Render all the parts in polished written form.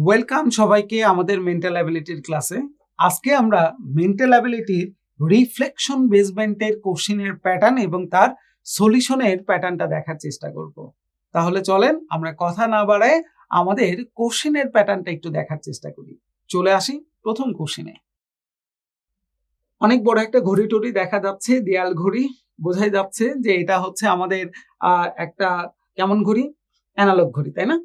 Welcome সবাইকে আমাদের mental অ্যাবিলিটির ক্লাসে। আজকে আমরা মেন্টাল অ্যাবিলিটির রিফ্লেকশন বেসমেন্টের কোশ্চেনের প্যাটার্ন এবং তার সলিউশনের প্যাটার্নটা দেখার চেষ্টা করব। তাহলে চলেন আমরা কথা না বাড়ায় আমাদের কোশ্চেনের প্যাটার্নটা একটু দেখার চেষ্টা করি। চলে আসি প্রথম কোশ্চেনে। অনেক বড় একটা ঘড়ি টড়ি দেখা যাচ্ছে, দেয়াল ঘড়ি। বোঝাই যাচ্ছে যে এটা হচ্ছে আমাদের একটা কেমন ঘড়ি, অ্যানালগ ঘড়ি, তাই না?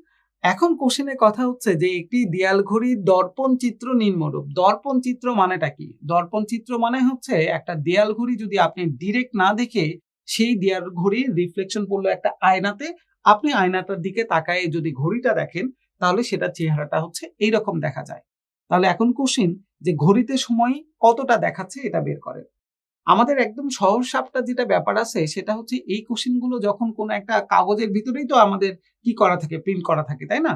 এখন কোশ্চেনের কথা হচ্ছে যে একটি দেয়াল ঘড়ির দর্পণ চিত্র নিম্নরূপ। দর্পণ চিত্র মানেটা কি? দর্পণ চিত্র মানে হচ্ছে একটা দেয়াল ঘড়ি যদি আপনি ডিরেক্ট না দেখে সেই দেয়াল ঘড়ির রিফ্লেকশন পড়লো একটা আয়নাতে, আপনি আয়নাটার দিকে তাকায় যদি ঘড়িটা দেখেন তাহলে সেটা চেহারাটা হচ্ছে এইরকম দেখা যায়। তাহলে এখন কোশ্চেন যে ঘড়িতে সময় কতটা দেখাচ্ছে এটা বের করে। আমাদের একদম সহজ সাপটা যেটা ব্যাপার আছে সেটা হচ্ছে এই কোশ্চেনগুলো যখন কোনো একটা কাগজের ভিতরেই তো আমাদের কি করা থাকে, প্রিন্ট করা থাকে, তাই না?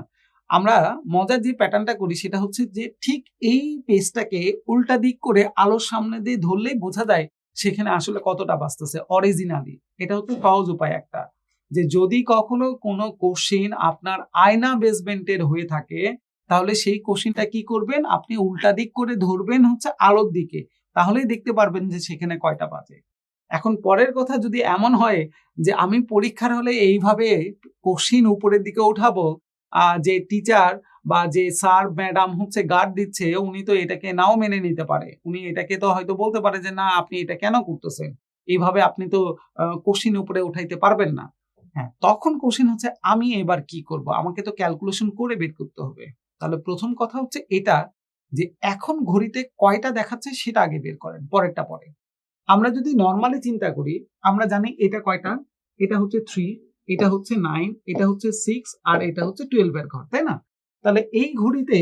আমরা মজার যে প্যাটার্নটা করি সেটা হচ্ছে যে ঠিক এই পেজটাকে উল্টা দিক করে আলোর সামনে দিয়ে ধরলেই বোঝা যায় সেখানে আসলে কতটা বাঁচতেছে অরিজিনালি। এটা হচ্ছে সহজ উপায় একটা, যে যদি কখনো কোনো কোশ্চেন আপনার আয়না বেসমেন্টের হয়ে থাকে তাহলে সেই কোশ্চেনটা কি করবেন, আপনি উল্টা দিক করে ধরবেন হচ্ছে আলোর দিকে, তাহলেই দেখতে পারবেন যে সেখানে কয়টা বাজে। এখন পরের কথা যদি এমন হয় যে আমি পরীক্ষার হলে এইভাবে কোশ্চিন উপরের দিকে উঠাবো, যে টিচার বা যে স্যার ম্যাডাম হচ্ছে গার্ড দিচ্ছে উনি তো এটাকে নাও মেনে নিতে পারে, উনি এটাকে তো হয়তো বলতে পারে যে না আপনি এটা কেন করতেছেন, এইভাবে আপনি তো কোশ্চিন উপরে উঠাইতে পারবেন না। হ্যাঁ, তখন কোশ্চিন হচ্ছে আমি এবার কি করব, আমাকে তো ক্যালকুলেশন করে বের করতে হবে। তাহলে প্রথম কথা হচ্ছে এটা যে এখন ঘড়িতে কয়টা দেখাচ্ছে সেটা আগে বের করেন, পরেরটা পরে। আমরা যদি নর্মালি চিন্তা করি, আমরা জানি এটা কয়টা, এটা হচ্ছে 3, এটা হচ্ছে 9, এটা হচ্ছে 6 আর এটা হচ্ছে 12 এর ঘর, তাই না? তাহলে এই ঘড়িতে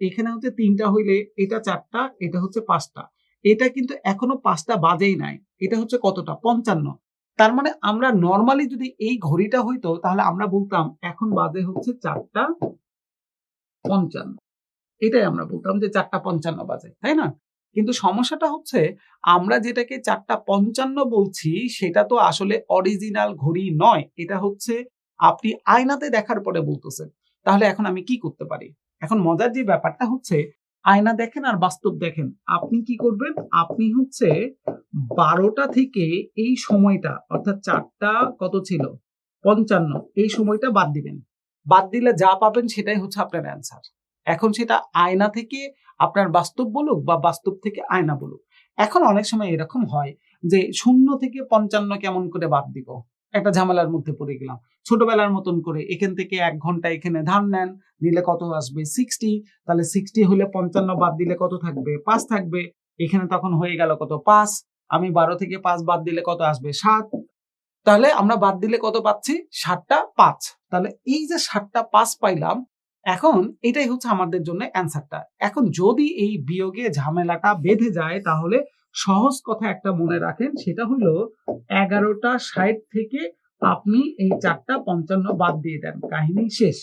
এখানে হচ্ছে 3টা হইলে এটা 4টা, এটা হচ্ছে 5টা। এটা কিন্তু এখনো 5টা বাজেই নাই। এটা হচ্ছে কতটা? 55। তার মানে আমরা নর্মালি যদি এই ঘড়িটা হইতো তাহলে আমরা বলতাম এখন বাজে হচ্ছে 4:55। এটাই আমরা বলতাম যে 4:55 বাজে, তাই না? কিন্তু সমস্যাটা হচ্ছে আমরা যেটাকে 4:55 বলছি সেটা তো আসলে অরিজিনাল ঘড়ি নয়। এটা হচ্ছে আপনি আয়নাতে দেখার পরে বলতেছেন। তাহলে এখন আমি কি করতে পারি? এখন মজার যে ব্যাপারটা হচ্ছে আয়না দেখেন আর বাস্তব দেখেন। আপনি কি করবেন? আপনি হচ্ছে 12টা থেকে এই সময়টা অর্থাৎ 4টা কত ছিল? 55, এই সময়টা বাদ দিবেন। বাদ দিলে যা পাবেন সেটাই হচ্ছে আপনার অ্যান্সার। এখন সেটা আয়না থেকে আপনার বাস্তব বলুক বা বাস্তব থেকে আয়না বলুক। এখন অনেক সময় এরকম হয় যে 0 থেকে 55 কেমন করে বাদ দিব? একটা ঝামেলার মধ্যে পড়ে গেলাম। ছোটবেলার মতন করে এখান থেকে 1 ঘন্টা এখানে ধার নেন, নিলে কত আসবে? 60। তাহলে 60 হলে 55 বাদ দিলে কত থাকবে? 5 থাকবে। এখানে তখন হয়ে গেল কত? 5। আমি 12 থেকে 5 বাদ দিলে কত আসবে? 7। তাহলে আমরা বাদ দিলে কত পাচ্ছি? 7টা 5। তাহলে এই যে 7টা 5 পাইলাম, এখন এটাই হচ্ছে আমাদের জন্য অ্যান্সারটা। এখন যদি এই বিয়োগে ঝামেলাটা বেঁধে যায় তাহলে সহজ কথা একটা মনে রাখেন, সেটা হলো 11টা 60 থেকে আপনি এই 4:55 বাদ দিয়ে দেন, কাহিনী শেষ।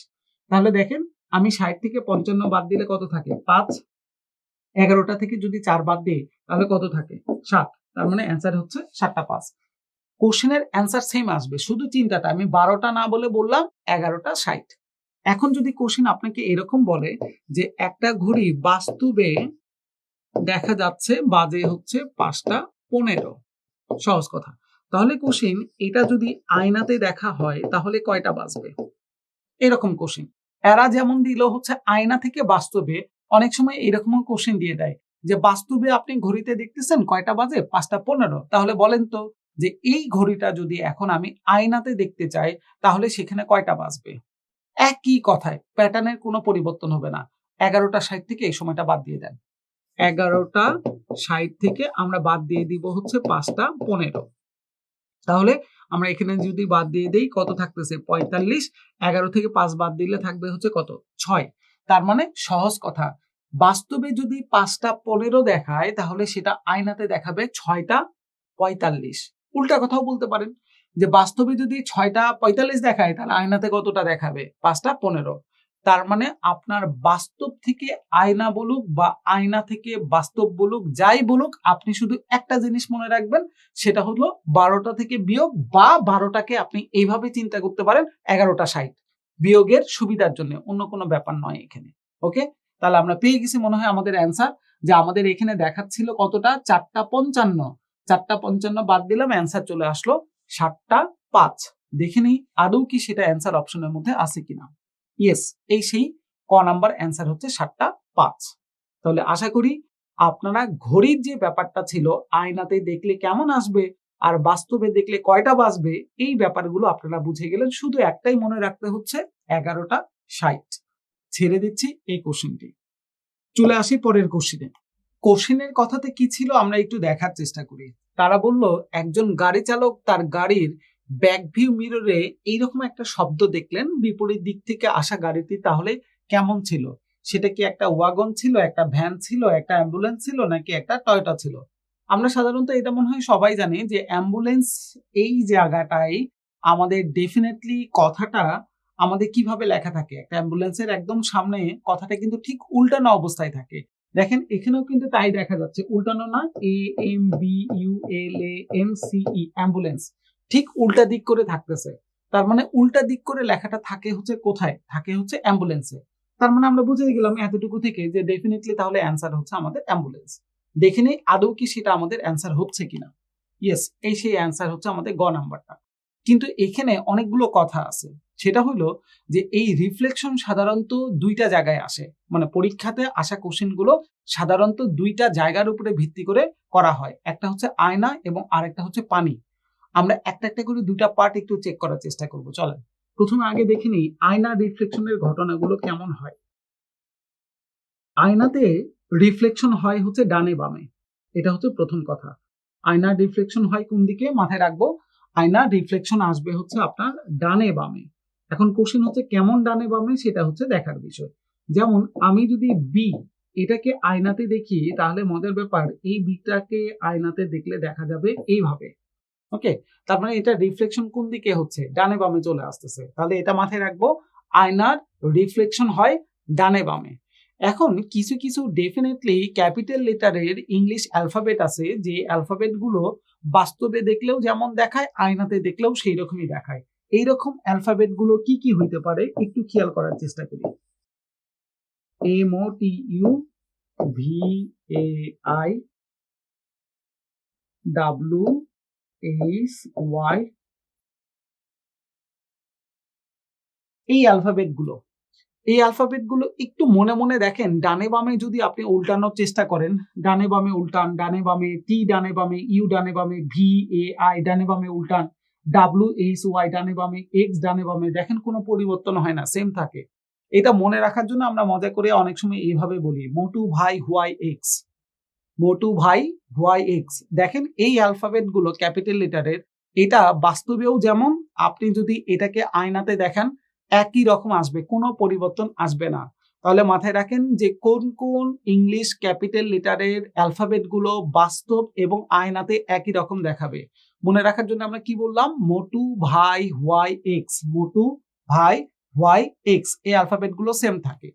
তাহলে দেখেন আমি 60 থেকে 55 বাদ দিলে কত থাকে? 5। 11টা থেকে যদি 4 বাদ দিই তাহলে কত থাকে? 7। তার মানে অ্যান্সার হচ্ছে 7টা 5। কোশ্চেনের অ্যান্সার সেম আসবে, শুধু চিন্তাটা আমি 12টা না বলে বললাম 11টা 60। এখন যদি কোশ্চেন আপনাকে এরকম বলে যে একটা ঘড়ি বাস্তবে দেখা যাচ্ছে বাজে হচ্ছে 5:15, সহজ কথা, তাহলে কোশ্চেন এটা যদি আয়নাতে দেখা হয় তাহলে কয়টা বাজবে? এরকম কোশ্চেন এরা যেমন দিল হচ্ছে আয়না থেকে বাস্তবে, অনেক সময় এরকম কোশ্চেন দিয়ে দেয় যে বাস্তবে আপনি ঘড়িতে দেখতেছেন কয়টা বাজে? 5:15। তাহলে বলেন তো যে এই ঘড়িটা যদি এখন আমি আয়নাতে দেখতে চাই তাহলে সেখানে কয়টা বাজবে? একই কথায় প্যাটার্নের কোনো পরিবর্তন হবে না। 11টা 60 থেকে এই সময়টা বাদ দিয়ে দেন। 11টা 60 থেকে আমরা বাদ দিয়ে দিব হচ্ছে 5:15। তাহলে আমরা এখানে যদি বাদ দিয়ে দেই কত থাকতেছে? 45। 11 থেকে 5 বাদ দিলে থাকবে হচ্ছে কত? 6। তার মানে সহজ কথা, বাস্তবে যদি 5:15 দেখায় তাহলে সেটা আয়নাতে দেখাবে 6:45। উল্টা কথাও বলতে পারেন যে বাস্তবে যদি 6:45 দেখায় তাহলে আয়নাতে কতটা দেখাবে? 5:15। তার মানে আপনার বাস্তব থেকে আয়না বলুক বা আয়না থেকে বাস্তব বলুক, যাই বলুক, আপনি শুধু একটা জিনিস মনে রাখবেন, সেটা হলো 12টা থেকে বিয়োগ বা 12টাকে আপনি এইভাবে চিন্তা করতে পারেন 11টা 60 বিয়োগের সুবিধার জন্য, অন্য কোনো ব্যাপার নয় এখানে। ওকে, তাহলে আমরা পেয়ে গেছি মনে হয় আমাদের অ্যান্সার, যে আমাদের এখানে দেখাচ্ছিল কতটা 4:55, 4:55 বাদ দিলাম, অ্যান্সার চলে আসলো 7:05। দেখে নিই আদৌ কি সেটা অ্যান্সার অপশনের মধ্যে আছে কিনা। ইয়েস, এই সেই ক নাম্বার অ্যান্সার হচ্ছে 7:05। তাহলে আশা করি আপনারা ঘড়ির যে ব্যাপারটা ছিল আয়নাতে দেখলে কেমন আসবে আর বাস্তবে দেখলে কয়টা বাজবে, এই ব্যাপারগুলো আপনারা বুঝে গেলেন। শুধু একটাই মনে রাখতে হচ্ছে 11:60। ছেড়ে দিচ্ছি এই কোশ্চেনটি, চলে আসি পরের কোশ্চেনে। কোশ্চেনের কথাতে কি ছিল আমরা একটু দেখার চেষ্টা করি। তারা বলল একজন গাড়ি চালক তার গাড়ির ব্যাক ভিউ মিররে এইরকম একটা শব্দ দেখলেন বিপরীত দিক থেকে আসা গাড়িটি তাহলে কেমন ছিল। সেটা কি একটা ওয়াগন ছিল, একটা ভ্যান ছিল, একটা অ্যাম্বুলেন্স ছিল, নাকি একটা টয়োটা ছিল। আমরা সাধারণত এটা মনে হয় সবাই জানি যে অ্যাম্বুলেন্স এই জায়গাটায় আমাদের ডেফিনেটলি কথাটা আমাদের কিভাবে লেখা থাকে, একটা অ্যাম্বুলেন্সের একদম সামনে কথাটা কিন্তু ঠিক উল্টানো অবস্থায় থাকে। দেখেন এখানেও কিন্তু তাই দেখা যাচ্ছে, উল্টানো না, AMBULANCE অ্যাম্বুলেন্স, ঠিক উল্টা দিক করে থাকতেছে। তার মানে উল্টা দিক করে লেখাটা থাকে হচ্ছে কোথায়, থাকে হচ্ছে অ্যাম্বুলেন্সে। তার মানে আমরা বুঝে গেলাম এতটুকু থেকে যে ডেফিনেটলি তাহলে অ্যান্সার হচ্ছে আমাদের অ্যাম্বুলেন্স। দেখে নেই আদৌ কি সেটা আমাদের অ্যান্সার হচ্ছে কিনা। ইয়েস, এই সেই অ্যান্সার হচ্ছে আমাদের গ নাম্বারটা। কিন্তু এখানে অনেকগুলো কথা আছে। সেটা হলো যে এই রিফ্লেকশন সাধারণত দুইটা জায়গায় আসে, মানে পরীক্ষাতে আসা কোশ্চেনগুলো সাধারণত দুইটা জায়গার উপরে ভিত্তি করে করা হয়। একটা হচ্ছে আয়না এবং আরেকটা হচ্ছে পানি। আমরা একটা একটা করে দুইটা পার্ট একটু চেক করার চেষ্টা করব। চলেন প্রথমে আগে দেখে নিই আয়না রিফ্লেকশনের ঘটনাগুলো কেমন হয়। আয়নাতে রিফ্লেকশন হয় হচ্ছে ডানে বামে, এটা হচ্ছে প্রথম কথা। আয়নার রিফ্লেকশন হয় কোন দিকে, মাথায় রাখবো আয়নার রিফ্লেকশন আসবে হচ্ছে আপনার ডানে বামে। এখন কোশ্চেন হচ্ছে কেমন ডানে বামে, সেটা হচ্ছে দেখার বিষয়। যেমন আমি যদি বি এটাকে আয়নাতে দেখি তাহলে মজার ব্যাপার, এই বিটাকে আয়নাতে দেখলে দেখা যাবে এইভাবে। ওকে, তার মানে এটা রিফ্লেকশন কোন দিকে হচ্ছে, ডানে বামে চলে আসতেছে। তাহলে এটা মাথায় রাখবো, আয়নার রিফ্লেকশন হয় ডানে বামে। এখন কিছু কিছু ডেফিনেটলি ক্যাপিটাল লেটারের ইংলিশ অ্যালফাবেট আছে, যে অ্যালফাবেট গুলো বাস্তবে দেখলেও যেমন দেখায় আয়নাতে দেখলেও সেই রকমই দেখায়। এইরকম অ্যালফাবেট গুলো কি কি হইতে পারে একটু খেয়াল করার চেষ্টা করি। MOTUVAIWHY, এই অ্যালফাবেট গুলো, এই অ্যালফাবেট গুলো একটু মনে মনে দেখেন, ডানে বামে যদি আপনি উল্টানোর চেষ্টা করেন, ডানে বামে উল্টান, ডানে বামে টি, ডানে বামে ইউ, ডানে বামে VAI, ডানে বামে উল্টান WHY, ডানে বামে এক্স, ডানে বামে, দেখেন কোনো পরিবর্তন হয় না, সেম থাকে। এটা মনে রাখার জন্য আমরা মজা করে অনেক সময় এইভাবে বলি মোটু ভাই হোয়াই এক্স, মোটু ভাই হোয়াই এক্স। দেখেন এই অ্যালফাবেট গুলো ক্যাপিটাল লেটারের, এটা বাস্তবেও যেমন আপনি যদি এটাকে আয়নাতে দেখেন একই রকম আসবে, কোনো পরিবর্তন আসবে না। তাহলে মাথায় রাখেন যে কোন কোন ইংলিশ ক্যাপিটাল লেটারের অ্যালফাবেট গুলো বাস্তব এবং আয়নাতে একই রকম দেখাবে। মনে রাখার জন্য আমরা কি বললাম, মোটু ভাই হোয়াই এক্স, মোটু ভাই হোয়াই এক্স, এই অ্যালফাবেট গুলো সেম থাকে।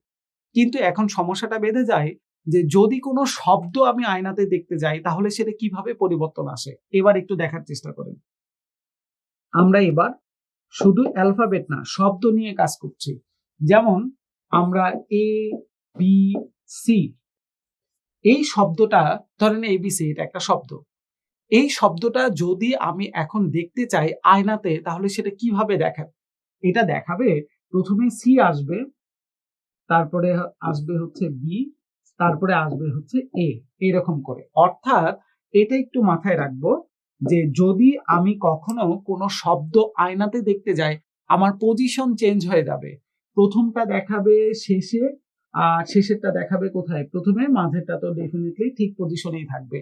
কিন্তু এখন সমস্যাটা বেঁধে যায় যে যদি কোনো শব্দ আমি আয়নাতে দেখতে যাই তাহলে সেটা কিভাবে পরিবর্তন আসে। এবার একটু দেখার চেষ্টা করেন। আমরা এবার শুধু অ্যালফাবেট না, শব্দ নিয়ে কাজ করছি। যেমন আমরা ABC, এই শব্দটা ধরেন ABC, এটা একটা শব্দ। এই শব্দটা যদি আমি এখন দেখতে চাই আয়নাতে তাহলে সেটা কিভাবে দেখাবে, এটা দেখাবে প্রথমে সি আসবে, তারপরে আসবে হচ্ছে বি, তারপরে আসবে হচ্ছে এ, এরকম করে। অর্থাৎ এটা একটু মাথায় রাখবো যে যদি আমি কখনো কোনো শব্দ আয়নাতে দেখতে যাই আমার পজিশন চেঞ্জ হয়ে যাবে। প্রথমটা দেখাবে শেষে আর শেষেরটা দেখাবে কোথায়, প্রথমে, মাঝেরটা তো ডেফিনেটলি ঠিক পজিশনেই থাকবে।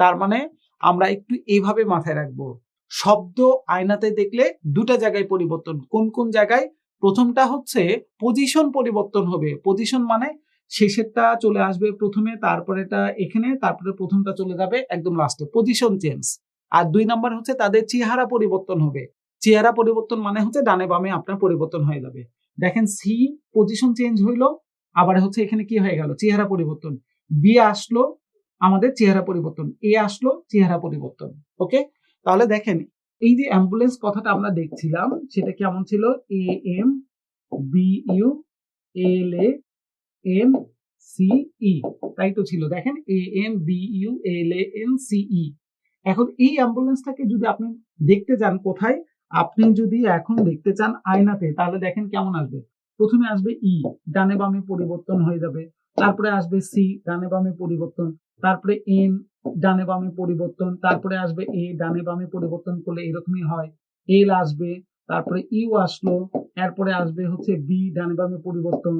তার মানে আমরা একটু এইভাবে মাথায় রাখবো, শব্দ আয়নাতে দেখলে দুটা জায়গায় পরিবর্তন। কোন কোন জায়গায়, প্রথমটা হচ্ছে পজিশন পরিবর্তন হবে। পজিশন মানে শেষেরটা চলে আসবে প্রথমে, তারপরেটা এখানে, তারপরে প্রথমটা চলে যাবে একদম লাস্টে, পজিশন চেঞ্জ। আর 2 নাম্বার হচ্ছে তাদের চেহারা পরিবর্তন হবে। চেহারা পরিবর্তন মানে হচ্ছে ডানে বামে আপনার পরিবর্তন হয়ে যাবে। দেখেন সি পজিশন চেঞ্জ হইলো, আবার হচ্ছে এখানে কি হয়ে গেল, চেহারা পরিবর্তন। বি আসলো, আমাদের চেহারা পরিবর্তন। এ আসলো, চেহারা পরিবর্তন। ওকে, তাহলে দেখেন এই যে অ্যাম্বুলেন্স কথাটা আমরা দেখছিলাম সেটা কেমন ছিল, AMBULANCE, এম সি ই, তাই তো ছিল, দেখেন AMBULANCE। এখন এই অ্যাম্বুলেন্সটাকে যদি আপনি দেখতে চান কোথায়, আপনি যদি এখন দেখতে চান আয়নাতে, তাহলে দেখেন কেমন আসবে। প্রথমে আসবে ই, ডানে বামে পরিবর্তন হয়ে যাবে, তারপরে আসবে সি, ডানে বামে পরিবর্তন, তারপরে এন, ডানে বামে পরিবর্তন, তারপরে আসবে এ, ডানে বামে পরিবর্তন করলে এরকমই হয়, এল আসবে, তারপরে ইউ আসলো, এরপরে আসবে হচ্ছে বি, ডানে বামে পরিবর্তন,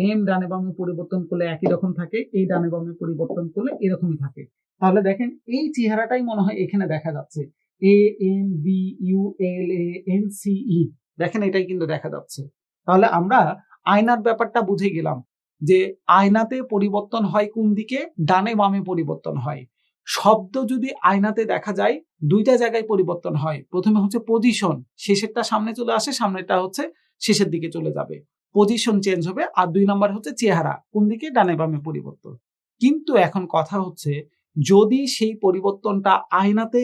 এম ডানে বামে পরিবর্তন করলে একই রকম থাকে, এই ডানে বামে পরিবর্তন করলে এরকমই থাকে। তাহলে দেখেন এই চেহারাটাই মনে হয় এখানে দেখা যাচ্ছে, AMBULANCE, দেখেন এটাই কিন্তু দেখা যাচ্ছে। তাহলে আমরা আয়নার ব্যাপারটা বুঝে গেলাম যে আয়নাতে পরিবর্তন হয় কোন দিকে, ডানে বামে পরিবর্তন হয়। শব্দ যদি আয়নাতে দেখা যায় দুইটা জায়গায় পরিবর্তন হয়, প্রথমে হচ্ছে পজিশন, শেষেরটা সামনে চলে আসে, সামনেরটা হচ্ছে শেষের দিকে চলে যাবে, পজিশন চেঞ্জ হবে। আর 2 নাম্বার হচ্ছে চেহারা কোন দিকে, ডানে বামে পরিবর্তন। কিন্তু এখন কথা হচ্ছে যদি সেই পরিবর্তনটা আয়নাতে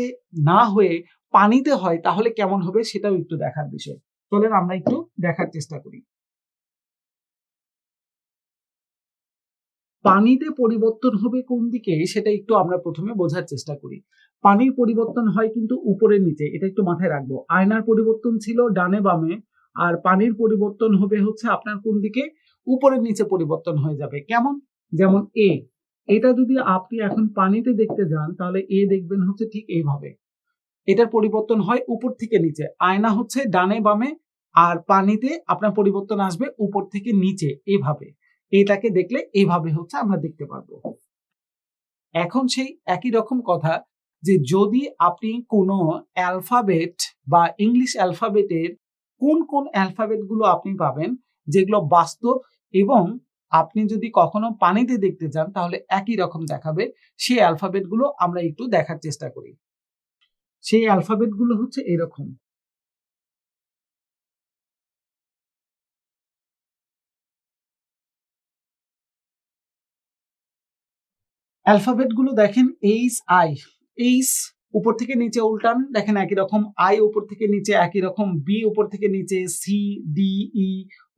না হয়ে পানিতে হয় তাহলে কেমন হবে সেটাও একটু দেখার বিষয়। চলেন আমরা একটু দেখার চেষ্টা করি। পানিতে পরিবর্তন হবে কোন দিকে সেটা একটু আমরা প্রথমে বোঝার চেষ্টা করি। পানির পরিবর্তন হয় কিন্তু উপরে নিচে, এটা একটু মাথায় রাখবো। আয়নার পরিবর্তন ছিল ডানে বামে, আর পানির পরিবর্তন হবে হচ্ছে আপনার কোন দিকে, উপরে নিচে পরিবর্তন হয়ে যাবে। কেমন, যেমন এ, এটা যদি আপনি এখন পানিতে দেখতে যান তাহলে এ দেখবেন হচ্ছে ঠিক এইভাবে, এটার পরিবর্তন হয় উপর থেকে নিচে। আয়না হচ্ছে ডানে বামে, আর পানিতে আপনার পরিবর্তন আসবে উপর থেকে নিচে এভাবে। এটাকে দেখলে এইভাবে হচ্ছে আমরা দেখতে পারবো। এখন সেই একই রকম কথা যে যদি আপনি কোনো অ্যালফাবেট বা ইংলিশ অ্যালফাবেটের কোন কোন অ্যালফাবেট গুলো আপনি পাবেন যেগুলো বাস্তব, এবং আপনি যদি কখনো পানিতে দেখতে যান তাহলে একই রকম দেখাবে, সেই অ্যালফাবেট গুলো আমরা একটু দেখার চেষ্টা করি। সেই অ্যালফাবেট গুলো হচ্ছে এরকম। অ্যালফাবেট গুলো দেখেন এইচ আই, এইচ উপর থেকে নিচে উল্টান, দেখেন একই রকম, আই উপর থেকে নিচে একই রকম, বি উপর থেকে নিচে, সি, ডি, ই,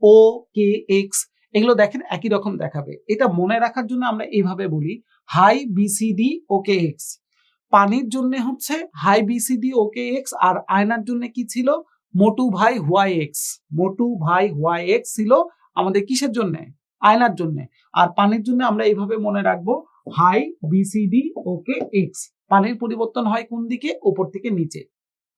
ও, কে, এক্স, এগুলো দেখেন একই রকম দেখাবে। এটা মনে রাখার জন্য আমরা এইভাবে বলি হাই বিসিডি ওকে এক্স। পানির জন্য হচ্ছে হাই বিসিডি ওকে এক্স, আর আয়নার জন্য কি ছিল, মোটু ভাই হোয়াই এক্স। মোটু ভাই হোয়াই এক্স ছিল আমাদের কিসের জন্য, আয়নার জন্য। আর পানির জন্য আমরা এইভাবে মনে রাখবো হাই বিসিডি ওকে এক্স। পানির পরিবর্তন হয় কোন দিকে, উপর থেকে নিচে।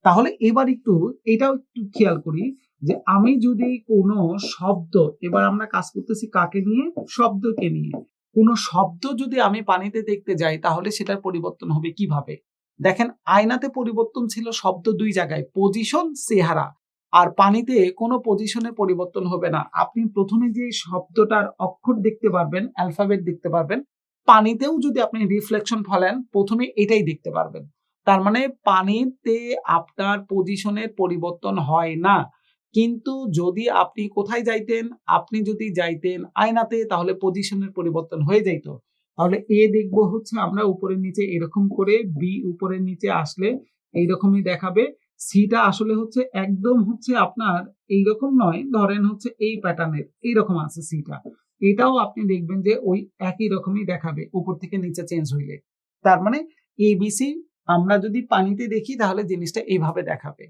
তাহলে এবার একটু এটাও একটু খেয়াল করি যে আমি যদি কোনো শব্দ, এবার আমরা কাজ করতেছি কাকে নিয়ে, শব্দকে নিয়ে। কোনো শব্দ যদি আমি পানিতে দেখতে যাই তাহলে সেটার পরিবর্তন হবে কিভাবে। দেখেন আয়নাতে পরিবর্তন ছিল শব্দ দুই জায়গায়, পজিশন, চেহারা। আর পানিতে কোনো পজিশনে পরিবর্তন হবে না। আপনি প্রথমে যে শব্দটার অক্ষর দেখতে পারবেন, অ্যালফাবেট দেখতে পারবেন, পানিতেও যদি আপনি রিফ্লেকশন ফেলেন প্রথমে এটাই দেখতে পারবেন। তার মানে পানিতে আপনার পজিশনের পরিবর্তন হয় না। কিন্তু যদি আপনি কোথায় যাইতেন, আপনি যদি যাইতেন আয়নাতে তাহলে পজিশনের পরিবর্তন হয়ে যাইতো। তাহলে এ দেখবো হচ্ছে আমরা উপরে নিচে এরকম করে, বি উপরে নিচে আসলে এইরকমই দেখাবে, সিটা আসলে হচ্ছে একদম হচ্ছে আপনার এইরকম নয়, ধরেন হচ্ছে এই প্যাটার্নের এইরকম আছে সিটা, এটাও আপনি দেখবেন যে ওই একই রকমই দেখাবে উপর থেকে নিচে চেঞ্জ হইলে। তার মানে এবিসি আমরা যদি পানিতে দেখি তাহলে জিনিসটা এইভাবে দেখাবে।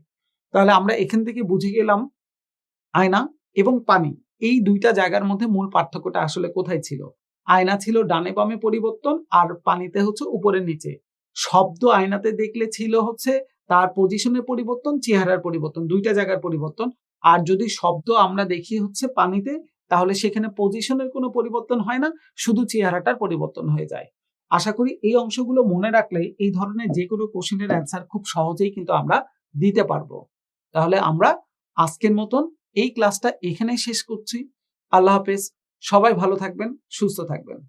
তাহলে আমরা এখান থেকে বুঝে গেলাম আয়না এবং পানি এই দুইটা জায়গার মধ্যে মূল পার্থক্যটা আসলে কোথায় ছিল। আয়না ছিল ডানে বামে পরিবর্তন, আর পানিতে হচ্ছে উপরে নিচে। শব্দ আয়নাতে দেখলে ছিল হচ্ছে তার পজিশনের পরিবর্তন, চেহারার পরিবর্তন, দুইটা জায়গার পরিবর্তন। আর যদি শব্দ আমরা দেখি হচ্ছে পানিতে তাহলে সেখানে পজিশনের কোনো পরিবর্তন হয় না, শুধু চেহারাটার পরিবর্তন হয়ে যায়। আশা করি এই অংশগুলো মনে রাখলে এই ধরনের যে কোনো কোশ্চেনের অ্যান্সার খুব সহজেই কিন্তু আমরা দিতে পারবো। তাহলে আমরা আজকের মতন এই ক্লাসটা এখানেই শেষ করছি। আল্লাহ হাফেজ। সবাই ভালো থাকবেন, সুস্থ থাকবেন।